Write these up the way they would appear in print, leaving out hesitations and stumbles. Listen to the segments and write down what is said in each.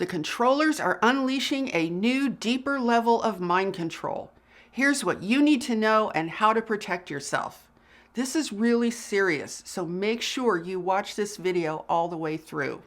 The controllers are unleashing a new, deeper level of mind control. Here's what you need to know and how to protect yourself. This is really serious, so make sure you watch this video all the way through.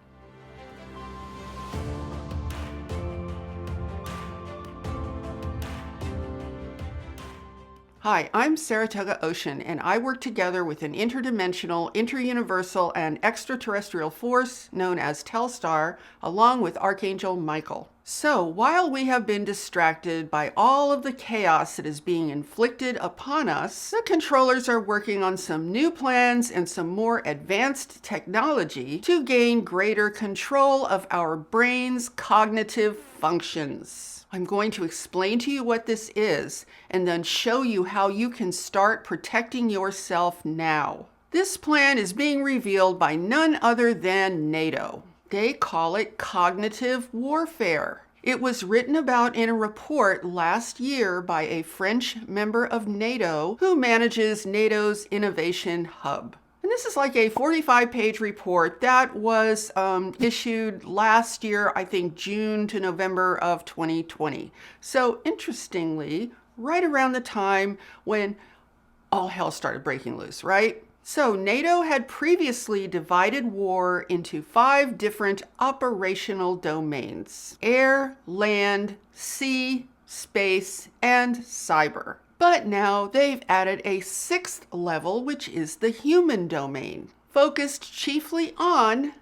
Hi, I'm Saratoga Ocean, and I work together with an interdimensional, interuniversal, and extraterrestrial force known as Telstar, along with Archangel Michael. So, while we have been distracted by all of the chaos that is being inflicted upon us, the controllers are working on some new plans and some more advanced technology to gain greater control of our brain's cognitive functions. I'm going to explain to you what this is and then show you how you can start protecting yourself now. This plan is being revealed by none other than NATO. They call it cognitive warfare. It was written about in a report last year by a French member of NATO who manages NATO's Innovation Hub. And this is like a 45-page report that was issued last year, I think June to November of 2020. So interestingly, right around the time when all hell started breaking loose, right? So NATO had previously divided war into 5 different operational domains: air, land, sea, space, and cyber. But now they've added a 6th level, which is the human domain, focused chiefly on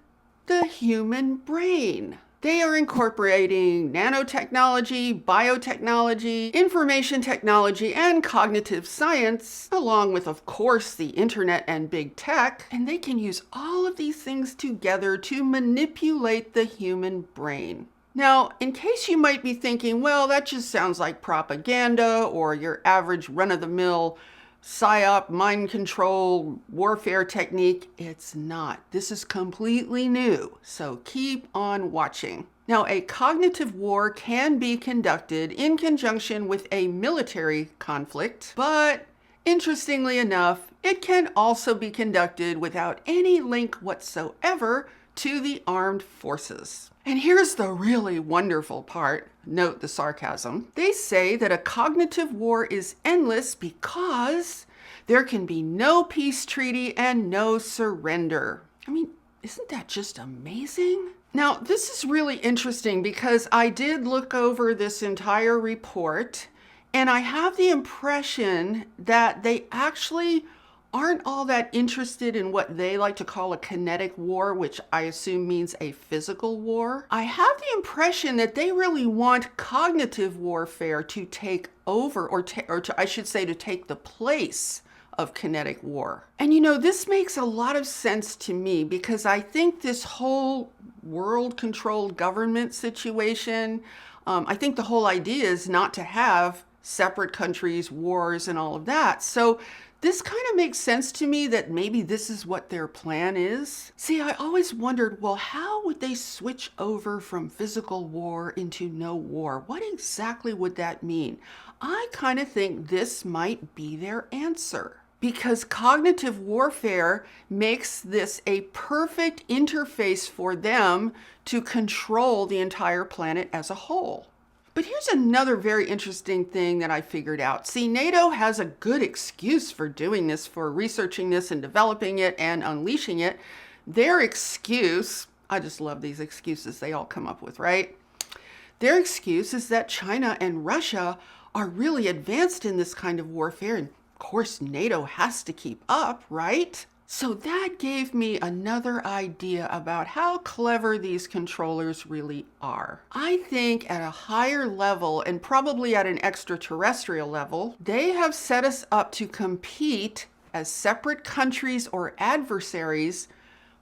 the human brain. They are incorporating nanotechnology, biotechnology, information technology, and cognitive science, along with, of course, the internet and big tech. And they can use all of these things together to manipulate the human brain. Now, in case you might be thinking, well, that just sounds like propaganda or your average run-of-the-mill psyop, mind control, warfare technique, it's not. This is completely new, so keep on watching. Now, a cognitive war can be conducted in conjunction with a military conflict, but interestingly enough, it can also be conducted without any link whatsoever to the armed forces. And here's the really wonderful part. Note the sarcasm. They say that a cognitive war is endless because there can be no peace treaty and no surrender. I mean, isn't that just amazing? Now, this is really interesting because I did look over this entire report, and I have the impression that they actually aren't all that interested in what they like to call a kinetic war, which I assume means a physical war. I have the impression that they really want cognitive warfare to take over, I should say to take the place of kinetic war. And you know, this makes a lot of sense to me because I think this whole world-controlled government situation, I think the whole idea is not to have separate countries, wars, and all of that. So this kind of makes sense to me that maybe this is what their plan is. See, I always wondered, well, how would they switch over from physical war into no war? What exactly would that mean? I kind of think this might be their answer, because cognitive warfare makes this a perfect interface for them to control the entire planet as a whole. But here's another very interesting thing that I figured out. See, NATO has a good excuse for doing this, for researching this and developing it and unleashing it. Their excuse, I just love these excuses they all come up with, right? Their excuse is that China and Russia are really advanced in this kind of warfare, and of course NATO has to keep up, right? So that gave me another idea about how clever these controllers really are. I think at a higher level, and probably at an extraterrestrial level, they have set us up to compete as separate countries or adversaries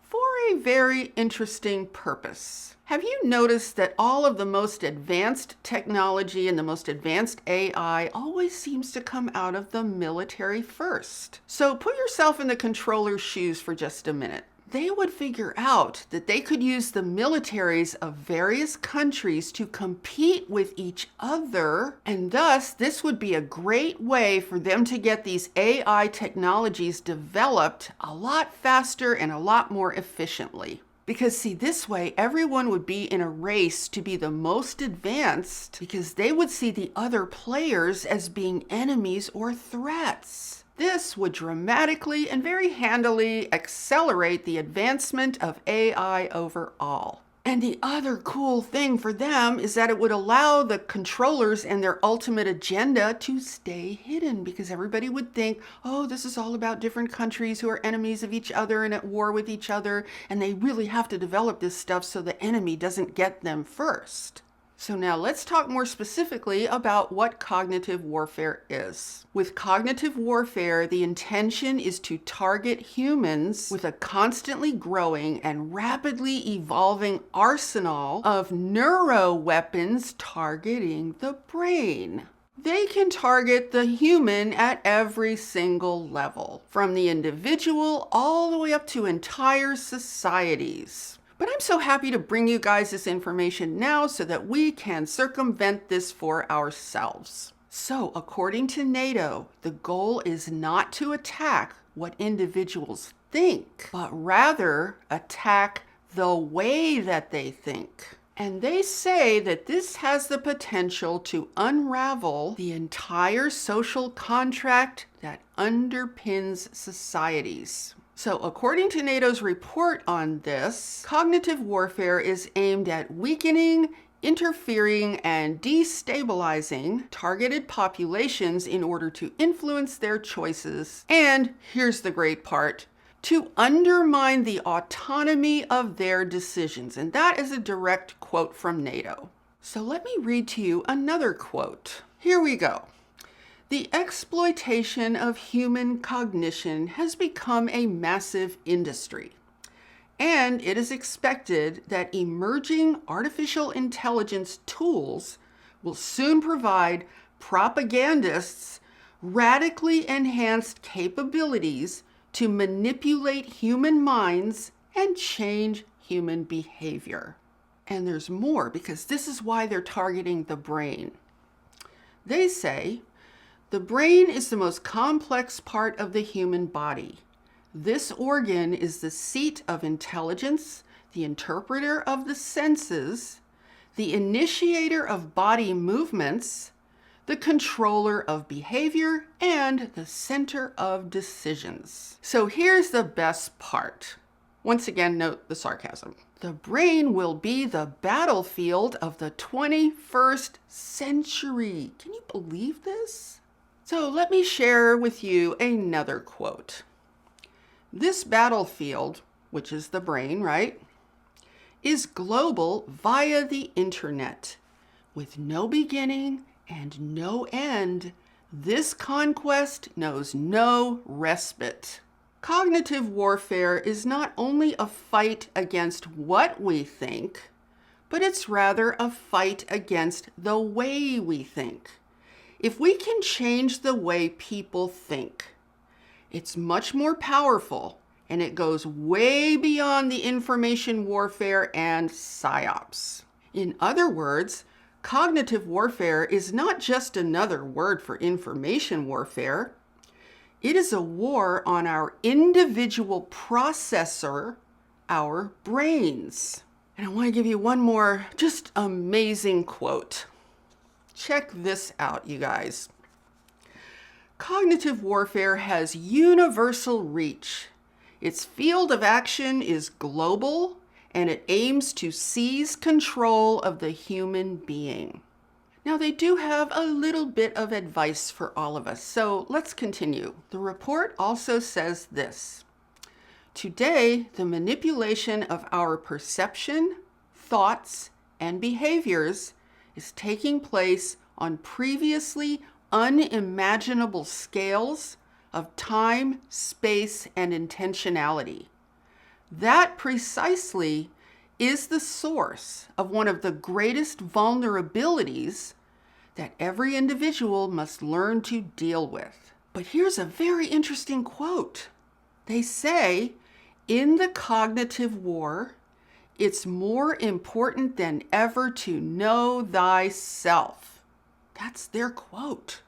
for a very interesting purpose. Have you noticed that all of the most advanced technology and the most advanced AI always seems to come out of the military first? So put yourself in the controller's shoes for just a minute. They would figure out that they could use the militaries of various countries to compete with each other, and thus this would be a great way for them to get these AI technologies developed a lot faster and a lot more efficiently. Because see, this way everyone would be in a race to be the most advanced because they would see the other players as being enemies or threats. This would dramatically and very handily accelerate the advancement of AI overall. And the other cool thing for them is that it would allow the controllers and their ultimate agenda to stay hidden because everybody would think, oh, this is all about different countries who are enemies of each other and at war with each other, and they really have to develop this stuff so the enemy doesn't get them first. So now let's talk more specifically about what cognitive warfare is. With cognitive warfare, the intention is to target humans with a constantly growing and rapidly evolving arsenal of neuro weapons targeting the brain. They can target the human at every single level, from the individual all the way up to entire societies. But I'm so happy to bring you guys this information now so that we can circumvent this for ourselves. So, according to NATO, the goal is not to attack what individuals think, but rather attack the way that they think. And they say that this has the potential to unravel the entire social contract that underpins societies. So according to NATO's report on this, cognitive warfare is aimed at weakening, interfering, and destabilizing targeted populations in order to influence their choices. And here's the great part, to undermine the autonomy of their decisions. And that is a direct quote from NATO. So let me read to you another quote. Here we go. The exploitation of human cognition has become a massive industry, and it is expected that emerging artificial intelligence tools will soon provide propagandists radically enhanced capabilities to manipulate human minds and change human behavior. And there's more, because this is why they're targeting the brain. They say, the brain is the most complex part of the human body. This organ is the seat of intelligence, the interpreter of the senses, the initiator of body movements, the controller of behavior, and the center of decisions. So here's the best part. Once again, note the sarcasm. The brain will be the battlefield of the 21st century. Can you believe this? So let me share with you another quote. This battlefield, which is the brain, right, is global via the internet. With no beginning and no end, this conquest knows no respite. Cognitive warfare is not only a fight against what we think, but it's rather a fight against the way we think. If we can change the way people think, it's much more powerful, and it goes way beyond the information warfare and psyops. In other words, cognitive warfare is not just another word for information warfare. It is a war on our individual processor, our brains. And I want to give you one more just amazing quote. Check this out, you guys. Cognitive warfare has universal reach. Its field of action is global, and it aims to seize control of the human being. Now, they do have a little bit of advice for all of us, so let's continue. The report also says this. Today, the manipulation of our perception, thoughts, and behaviors is taking place on previously unimaginable scales of time, space, and intentionality. That precisely is the source of one of the greatest vulnerabilities that every individual must learn to deal with. But here's a very interesting quote. They say, in the cognitive war, it's more important than ever to know thyself. That's their quote.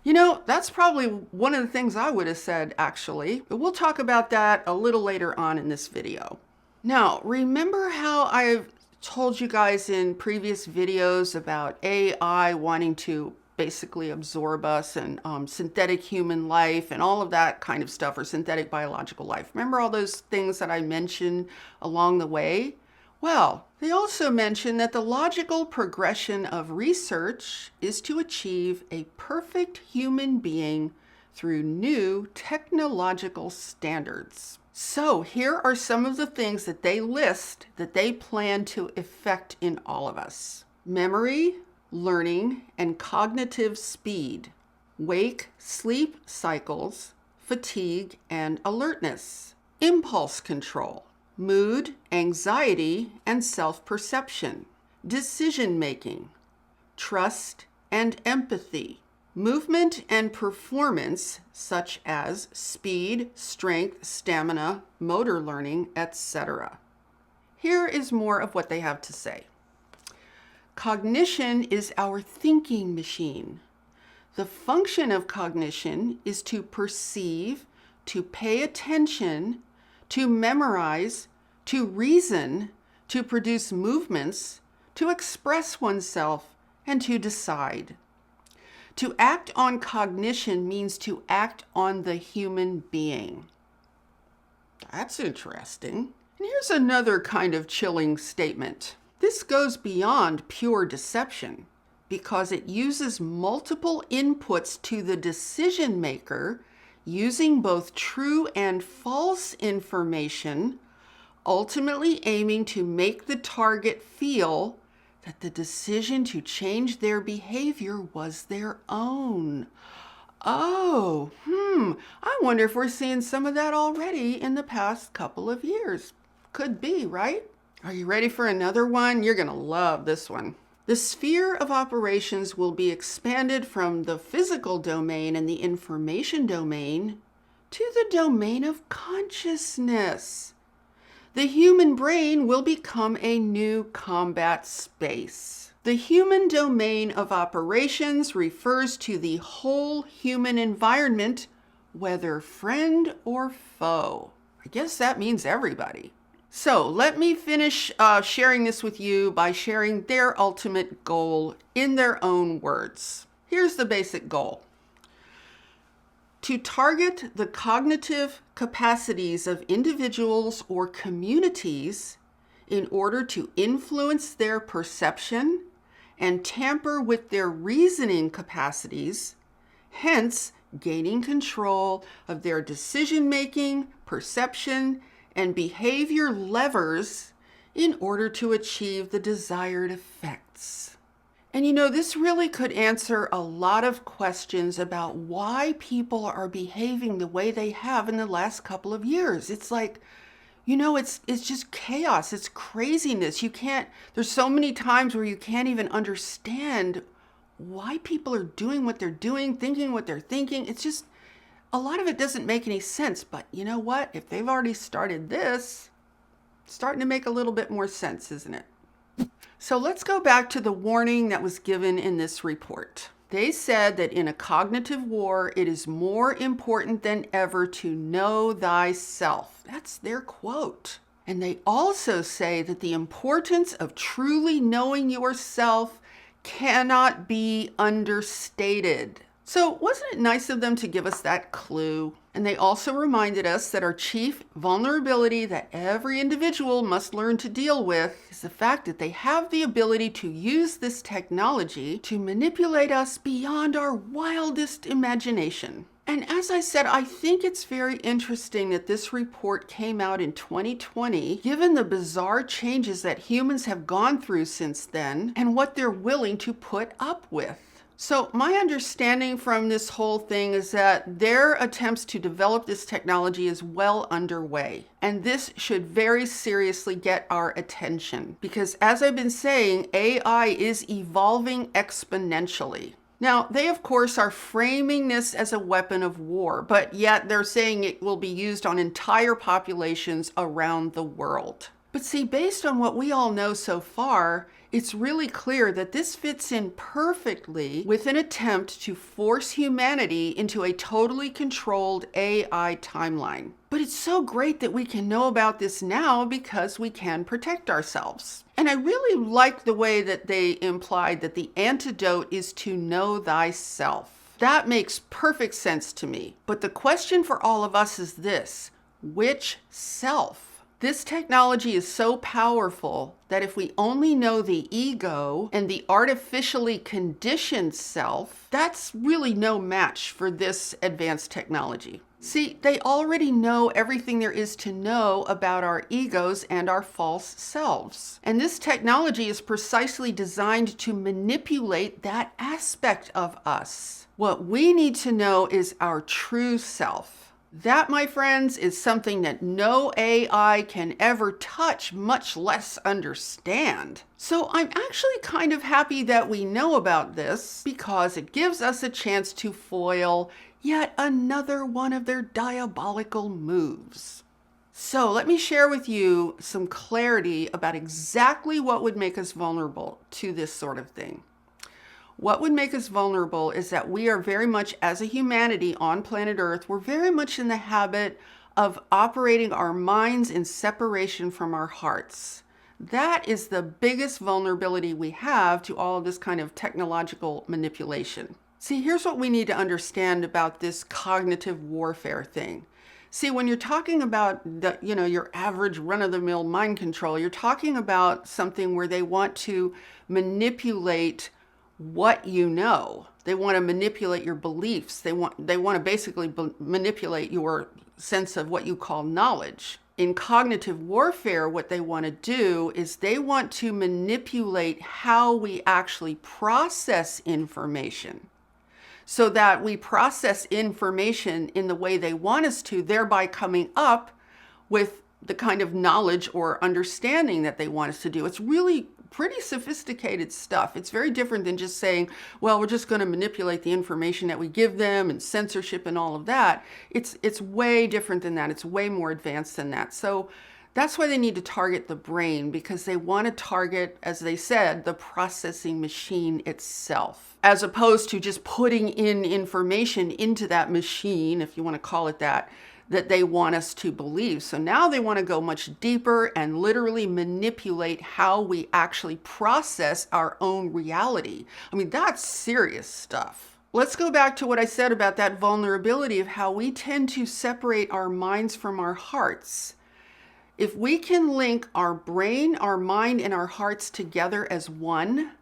You know, that's probably one of the things I would have said, actually. But we'll talk about that a little later on in this video. Now, remember how I've told you guys in previous videos about AI wanting to basically absorb us and synthetic human life and all of that kind of stuff, or synthetic biological life? Remember all those things that I mentioned along the way? Well, they also mention that the logical progression of research is to achieve a perfect human being through new technological standards. So here are some of the things that they list that they plan to effect in all of us: memory, learning, and cognitive speed, wake-sleep cycles, fatigue and alertness, impulse control, mood, anxiety, and self-perception, decision-making, trust and empathy, movement and performance such as speed, strength, stamina, motor learning, etc. Here is more of what they have to say. Cognition is our thinking machine. The function of cognition is to perceive, to pay attention, to memorize, to reason, to produce movements, to express oneself, and to decide. To act on cognition means to act on the human being. That's interesting. And here's another kind of chilling statement. This goes beyond pure deception because it uses multiple inputs to the decision maker, using both true and false information, ultimately aiming to make the target feel that the decision to change their behavior was their own. Oh, I wonder if we're seeing some of that already in the past couple of years. Could be, right? Are you ready for another one? You're going to love this one. The sphere of operations will be expanded from the physical domain and the information domain to the domain of consciousness. The human brain will become a new combat space. The human domain of operations refers to the whole human environment, whether friend or foe. I guess that means everybody. So let me finish sharing this with you by sharing their ultimate goal in their own words. Here's the basic goal: to target the cognitive capacities of individuals or communities in order to influence their perception and tamper with their reasoning capacities, hence gaining control of their decision-making, perception, and behavior levers in order to achieve the desired effects. And you know, this really could answer a lot of questions about why people are behaving the way they have in the last couple of years. It's like, you know, it's just chaos. It's craziness. There's so many times where you can't even understand why people are doing what they're doing, thinking what they're thinking. It's just, a lot of it doesn't make any sense. But you know what? If they've already started this, it's starting to make a little bit more sense, isn't it? So let's go back to the warning that was given in this report. They said that in a cognitive war, it is more important than ever to know thyself. That's their quote. And they also say that the importance of truly knowing yourself cannot be understated. So wasn't it nice of them to give us that clue? And they also reminded us that our chief vulnerability that every individual must learn to deal with is the fact that they have the ability to use this technology to manipulate us beyond our wildest imagination. And as I said, I think it's very interesting that this report came out in 2020, given the bizarre changes that humans have gone through since then and what they're willing to put up with. So my understanding from this whole thing is that their attempts to develop this technology is well underway. And this should very seriously get our attention because, as I've been saying, AI is evolving exponentially. Now, they of course are framing this as a weapon of war, but yet they're saying it will be used on entire populations around the world. But see, based on what we all know so far, it's really clear that this fits in perfectly with an attempt to force humanity into a totally controlled AI timeline. But it's so great that we can know about this now because we can protect ourselves. And I really like the way that they implied that the antidote is to know thyself. That makes perfect sense to me. But the question for all of us is this: which self? This technology is so powerful that if we only know the ego and the artificially conditioned self, that's really no match for this advanced technology. See, they already know everything there is to know about our egos and our false selves. And this technology is precisely designed to manipulate that aspect of us. What we need to know is our true self. That, my friends, is something that no AI can ever touch, much less understand. So I'm actually kind of happy that we know about this because it gives us a chance to foil yet another one of their diabolical moves. So let me share with you some clarity about exactly what would make us vulnerable to this sort of thing. What would make us vulnerable is that we are very much, as a humanity on planet Earth, we're very much in the habit of operating our minds in separation from our hearts. That is the biggest vulnerability we have to all of this kind of technological manipulation. See, here's what we need to understand about this cognitive warfare thing. See, when you're talking about your average run-of-the-mill mind control, you're talking about something where they want to manipulate what you know. They want to manipulate your beliefs. They want to basically manipulate your sense of what you call knowledge. In cognitive warfare, what they want to do is they want to manipulate how we actually process information, so that we process information in the way they want us to, thereby coming up with the kind of knowledge or understanding that they want us to do. It's really pretty sophisticated stuff. It's very different than just saying, well, we're just going to manipulate the information that we give them, and censorship and all of that. It's way different than that. It's way more advanced than that. So that's why they need to target the brain, because they want to target, as they said, the processing machine itself, as opposed to just putting in information into that machine, if you want to call it that they want us to believe. So now they want to go much deeper and literally manipulate how we actually process our own reality. I mean, that's serious stuff. Let's go back to what I said about that vulnerability of how we tend to separate our minds from our hearts. If we can link our brain, our mind, and our hearts together as one,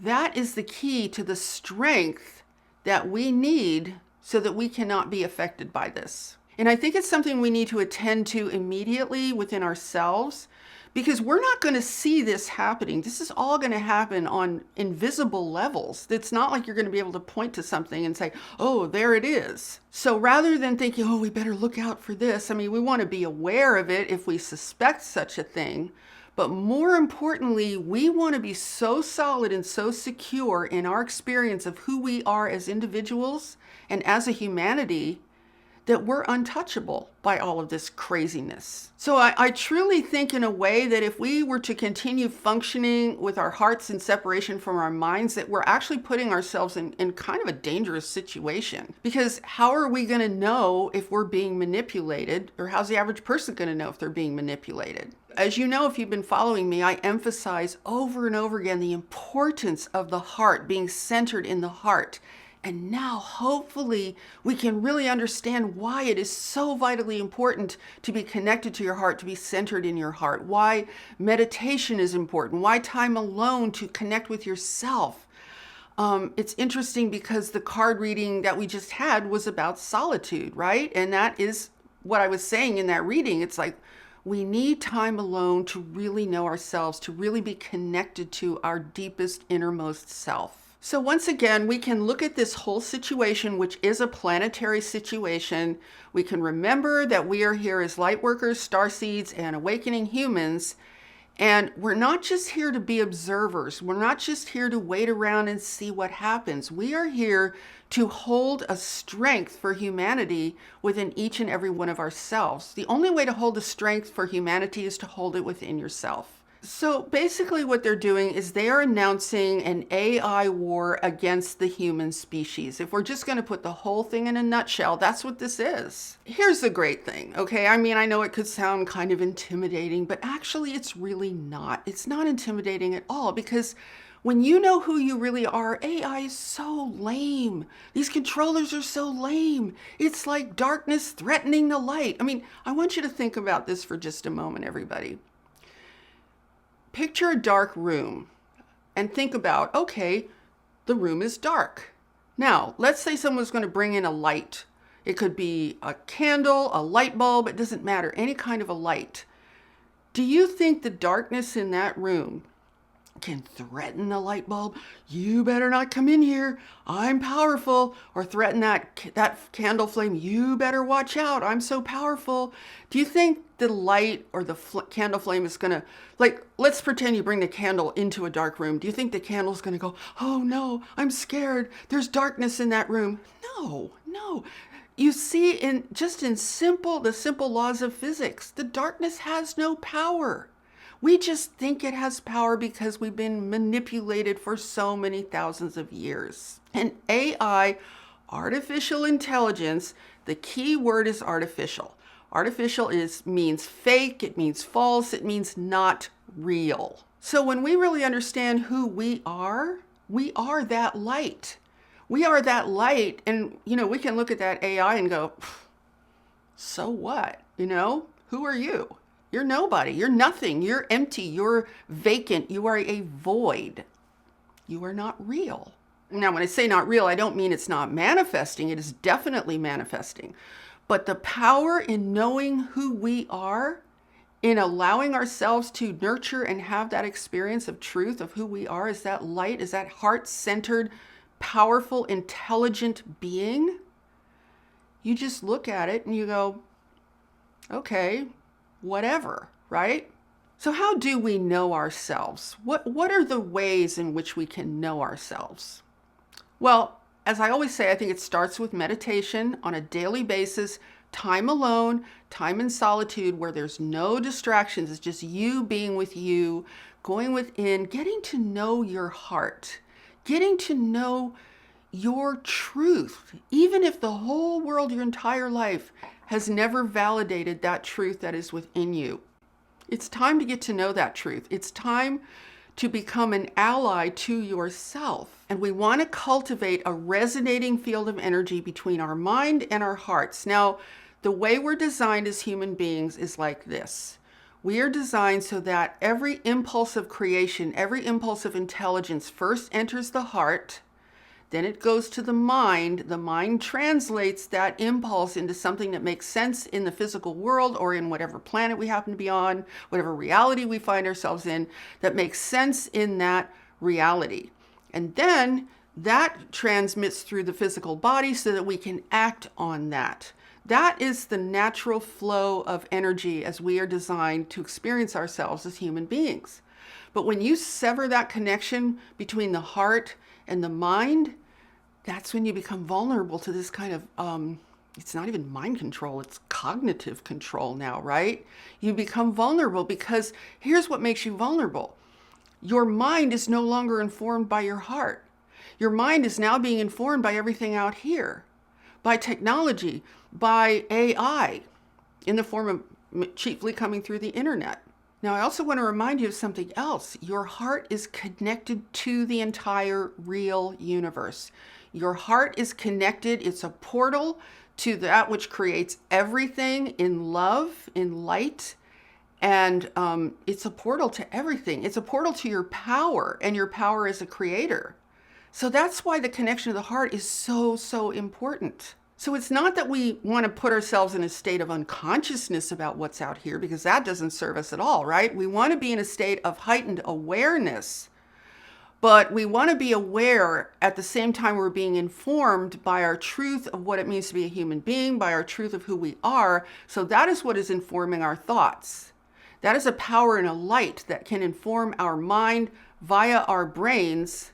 that is the key to the strength that we need so that we cannot be affected by this. And I think it's something we need to attend to immediately within ourselves, because we're not going to see this happening. This is all going to happen on invisible levels. It's not like you're going to be able to point to something and say, oh, there it is. So rather than thinking, oh, we better look out for this, I mean, we want to be aware of it if we suspect such a thing. But more importantly, we want to be so solid and so secure in our experience of who we are as individuals and as a humanity that we're untouchable by all of this craziness. So I truly think, in a way, that if we were to continue functioning with our hearts in separation from our minds, that we're actually putting ourselves in kind of a dangerous situation. Because how are we going to know if we're being manipulated, or how's the average person going to know if they're being manipulated? As you know, if you've been following me, I emphasize over and over again the importance of the heart, being centered in the heart. And now, hopefully, we can really understand why it is so vitally important to be connected to your heart, to be centered in your heart, why meditation is important, why time alone to connect with yourself. It's interesting because the card reading that we just had was about solitude, right? And that is what I was saying in that reading. It's like, we need time alone to really know ourselves, to really be connected to our deepest, innermost self. So once again, we can look at this whole situation, which is a planetary situation. We can remember that we are here as light workers, starseeds, and awakening humans. And we're not just here to be observers. We're not just here to wait around and see what happens. We are here to hold a strength for humanity within each and every one of ourselves. The only way to hold a strength for humanity is to hold it within yourself. So basically what they're doing is they are announcing an AI war against the human species. If we're just going to put the whole thing in a nutshell, that's what this is. Here's the great thing, okay? I mean, I know it could sound kind of intimidating, but actually it's really not. It's not intimidating at all, because when you know who you really are, AI is so lame. These controllers are so lame. It's like darkness threatening the light. I mean, I want you to think about this for just a moment, everybody. Picture a dark room and think about, okay, the room is dark. Now, let's say someone's going to bring in a light. It could be a candle, a light bulb, it doesn't matter, any kind of a light. Do you think the darkness in that room can threaten the light bulb? You better not come in here, I'm powerful. Or threaten that candle flame, you better watch out, I'm so powerful. Do you think the light or the candle flame is gonna, like, let's pretend you bring the candle into a dark room. Do you think the candle's gonna go, oh no, I'm scared, there's darkness in that room? No. You see, in the simple laws of physics, the darkness has no power. We just think it has power because we've been manipulated for so many thousands of years. And AI, artificial intelligence, the key word is artificial. Artificial means fake, it means false, it means not real. So when we really understand who we are that light. We are that light, and we can look at that AI and go, so what? Who are you? You're nobody. You're nothing. You're empty. You're vacant. You are a void. You are not real. Now, when I say not real, I don't mean it's not manifesting. It is definitely manifesting. But the power in knowing who we are, in allowing ourselves to nurture and have that experience of truth of who we are, is that light, is that heart-centered, powerful, intelligent being. You just look at it and you go, okay, whatever, right? So how do we know ourselves? What are the ways in which we can know ourselves? Well, as I always say, I think it starts with meditation on a daily basis, time alone, time in solitude where there's no distractions. It's just you being with you, going within, getting to know your heart, getting to know your truth, even if the whole world, your entire life, has never validated that truth that is within you. It's time to get to know that truth. It's time to become an ally to yourself. And we want to cultivate a resonating field of energy between our mind and our hearts. Now, the way we're designed as human beings is like this. We are designed so that every impulse of creation, every impulse of intelligence first enters the heart, then it goes to the mind. The mind translates that impulse into something that makes sense in the physical world or in whatever planet we happen to be on, whatever reality we find ourselves in, that makes sense in that reality. And then that transmits through the physical body so that we can act on that. That is the natural flow of energy as we are designed to experience ourselves as human beings. But when you sever that connection between the heart and the mind, that's when you become vulnerable to this kind of, it's not even mind control, it's cognitive control now, right? You become vulnerable because here's what makes you vulnerable. Your mind is no longer informed by your heart. Your mind is now being informed by everything out here, by technology, by AI, in the form of chiefly coming through the internet. Now, I also want to remind you of something else. Your heart is connected to the entire real universe. Your heart is connected. It's a portal to that which creates everything in love, in light, and it's a portal to everything. It's a portal to your power and your power as a creator. So that's why the connection to the heart is so, so important. So it's not that we want to put ourselves in a state of unconsciousness about what's out here, because that doesn't serve us at all, right? We want to be in a state of heightened awareness, but we want to be aware at the same time we're being informed by our truth of what it means to be a human being, by our truth of who we are. So that is what is informing our thoughts. That is a power and a light that can inform our mind via our brains.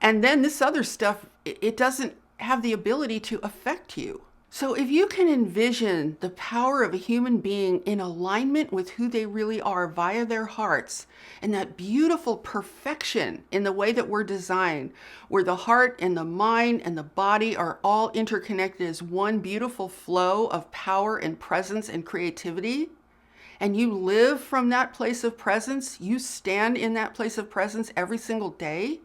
And then this other stuff, it doesn't have the ability to affect you. So if you can envision the power of a human being in alignment with who they really are via their hearts, and that beautiful perfection in the way that we're designed, where the heart and the mind and the body are all interconnected as one beautiful flow of power and presence and creativity, and you live from that place of presence, you stand in that place of presence every single day,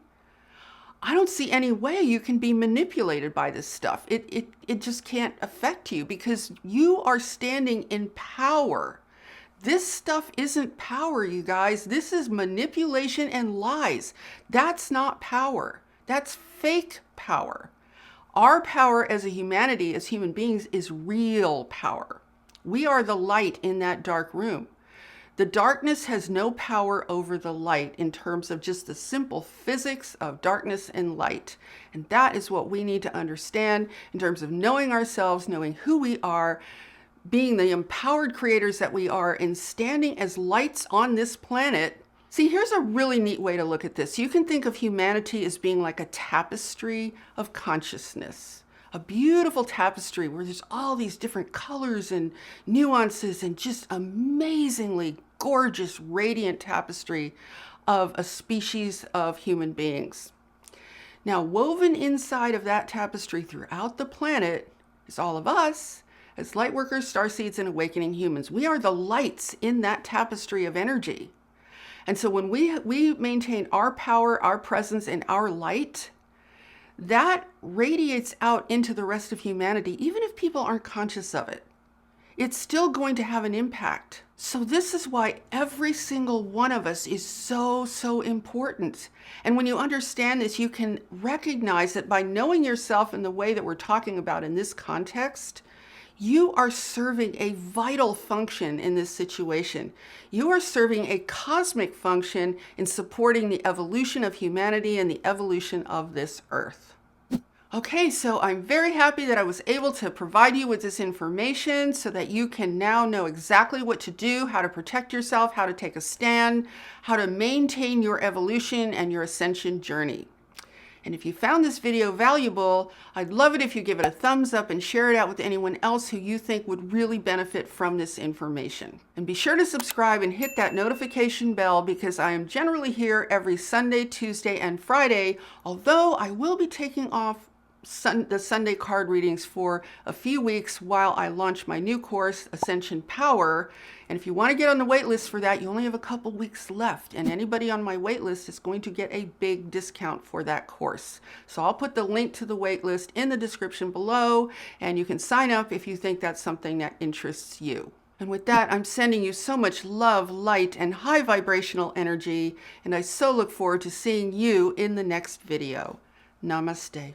I don't see any way you can be manipulated by this stuff. It just can't affect you because you are standing in power. This stuff isn't power, you guys. This is manipulation and lies. That's not power. That's fake power. Our power as a humanity, as human beings, is real power. We are the light in that dark room. The darkness has no power over the light in terms of just the simple physics of darkness and light. And that is what we need to understand in terms of knowing ourselves, knowing who we are, being the empowered creators that we are, and standing as lights on this planet. See, here's a really neat way to look at this. You can think of humanity as being like a tapestry of consciousness. A beautiful tapestry where there's all these different colors and nuances and just amazingly gorgeous, radiant tapestry of a species of human beings. Now, woven inside of that tapestry throughout the planet is all of us as light workers, starseeds, and awakening humans. We are the lights in that tapestry of energy. And so when we maintain our power, our presence, and our light, that radiates out into the rest of humanity, even if people aren't conscious of it. It's still going to have an impact. So this is why every single one of us is so, so important. And when you understand this, you can recognize that by knowing yourself in the way that we're talking about in this context, you are serving a vital function in this situation. You are serving a cosmic function in supporting the evolution of humanity and the evolution of this earth. Okay, so I'm very happy that I was able to provide you with this information so that you can now know exactly what to do, how to protect yourself, how to take a stand, how to maintain your evolution and your ascension journey. And if you found this video valuable, I'd love it if you give it a thumbs up and share it out with anyone else who you think would really benefit from this information. And be sure to subscribe and hit that notification bell because I am generally here every Sunday, Tuesday, and Friday, although I will be taking off the Sunday card readings for a few weeks while I launch my new course, Ascension Power. And if you want to get on the wait list for that, you only have a couple weeks left. And anybody on my wait list is going to get a big discount for that course. So I'll put the link to the wait list in the description below, and you can sign up if you think that's something that interests you. And with that, I'm sending you so much love, light, and high vibrational energy. And I so look forward to seeing you in the next video. Namaste.